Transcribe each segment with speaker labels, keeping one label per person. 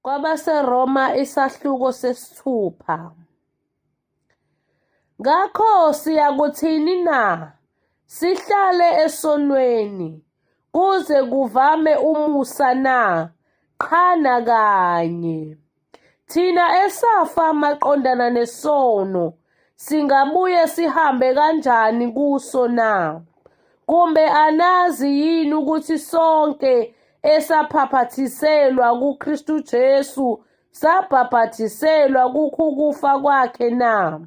Speaker 1: KwabaseRoma isahluko sesithupha. Ngakho siyakuthini na? Sihlale esonweni kuze kuvame umusa na? Qha nakanye. Thina esafa maqondana nesono singabuye sihambe kanjani kuso na? Kumbe anazi yini ukuthi sonke esaphaphathiselwa kuKristu Jesu sabhaphathiselwa kukho ukufa kwakhe na?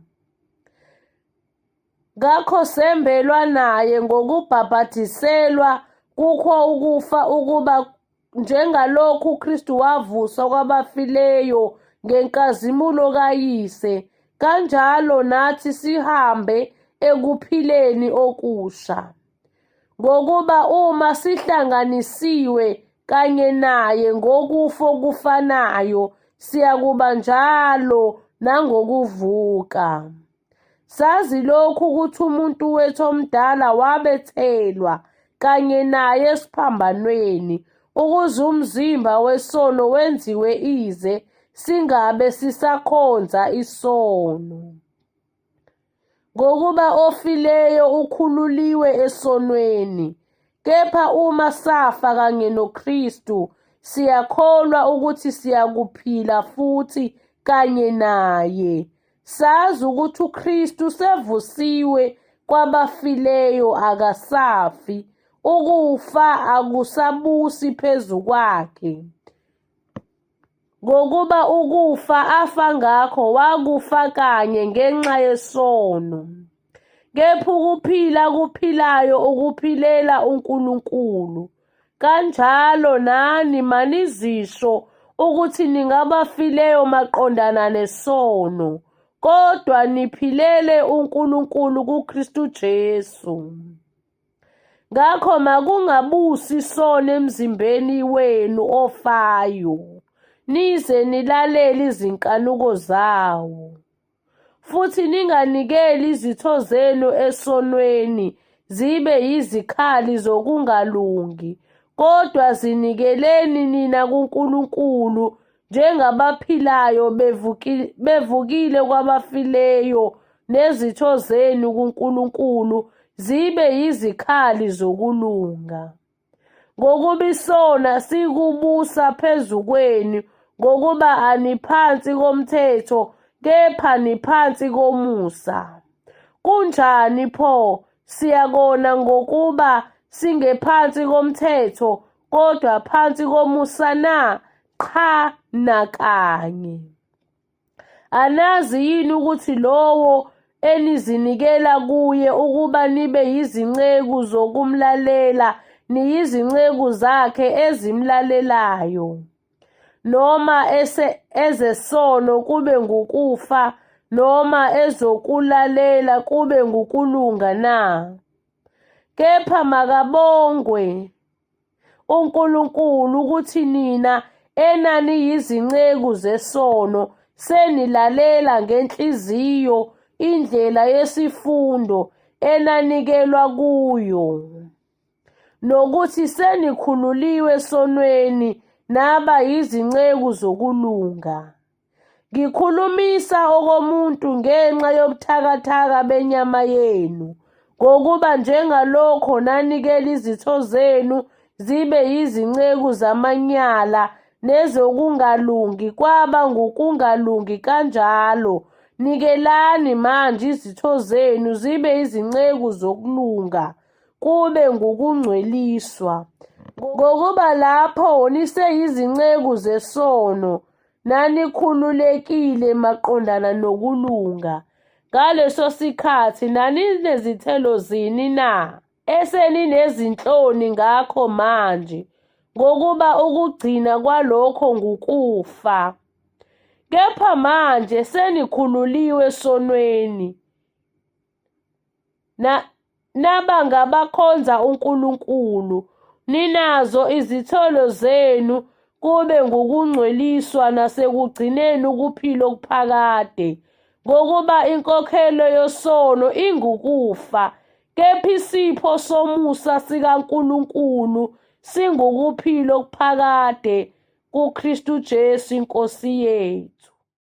Speaker 1: Ngakho sembelwa naye ngokubhaphathiselwa kukho ukufa, ukuba njengalokhu uKristu wavuswa kwabafileyo ngenkazimulo kaYise, kanjalo nathi sihambe ekuphileni okusha. Ngokuba uma sihlanganisiwe kanye naye ngokufa okufanayo, siyakuba njalo nangokuvuka. Sazi lokhu ukuthi umuntu wethu omdala wabethelwa kanye naye esiphambanweni, ukuze umzimba wesono wenziwe ize, singabe sisakhonza isono. Ngokuba ofileyo ukhululiwe esonweni, kepha uma safa kanye noKristu, siyakholwa ukuthi siyakuphila futhi kanye naye. Sazi ukuthi uKristu sevusiwe kwabafileyo, akasafi, ukufa akusabusi phezu kwakhe. Ngokuba ukufa afa ngakho wakufa kanye ngenxa yesono, kepha ukuphila kuphilayo ukuphilela uNkulunkulu. Kanjalo nani manizisho ukuthi ningabafileyo maqondana nesono, kodwa niphilele uNkulunkulu kuKristu Jesu. Ngakho makungabusi isono emzimbeni wenu ofayo, nize nilalele izinkanuko zawo. Futhi ninganikeli izitho zenu esonweni zibe yizikhali zokungalungi, kodwa zinikeleni nina kuNkulunkulu njengabaphilayo bevukile kwabafileyo, nezitho zenu kuNkulunkulu zibe yizikhali zokulunga. Ngokuba isona sikubusa phezu kwenu, ngokuba aniphansi komthetho, kepha niphansi komusa. Kunjani pho? Siyakona ngokuba singephansi komthetho, kodwa phansi komusa na? Qha nakanye. Anazi yini ukuthi lowo enizinikela kuye ukuba nibe yizinceku zokumlalela, niyizinceku zakhe ezimlalelayo? Noma ezesono kube ngukufa, noma ezokulalela kube ngukulunga na? Kepha makabongwe uNkulunkulu ukuthi nina enaniyizinceku zesono senilalela ngenhliziyo indlela yesifundo enanikelwa kuyo, nokuthi senikhululiwe esonweni naba yizinceku zokulunga. Ngikhulumisa okomuntu ngenxa yobuthakathaka benyama yenu, ngokuba njengalokho nanikela izitho zenu zibe yizinceku zamanyala nezokungalungi kwaba ngukungalungi, kanjalo nikelani manje izitho zenu zibe yizinceku zokulunga, kube ngukungcweliswa. Ngokuba lapho niseyizinceku zesono, nanikhululekile maqondana nokulunga. Ngaleso sikhathi naninezithelo zini na? Eseninezinhloni ngakho manje, ngokuba ukugcina kwalokho ngukufa. Kepha manje senikhululiwe esonweni, naba ngabakhonza uNkulunkulu. Ninazo izithelo zenu kube ngukungcweliswa nasekugcineni ukuphila okuphakade, ngokuba inkokhelo yosono ingukufa, kepha isipho somusa sikaNkulunkulu singukuphila okuphakade kuKristu Jesu inkosi yethu.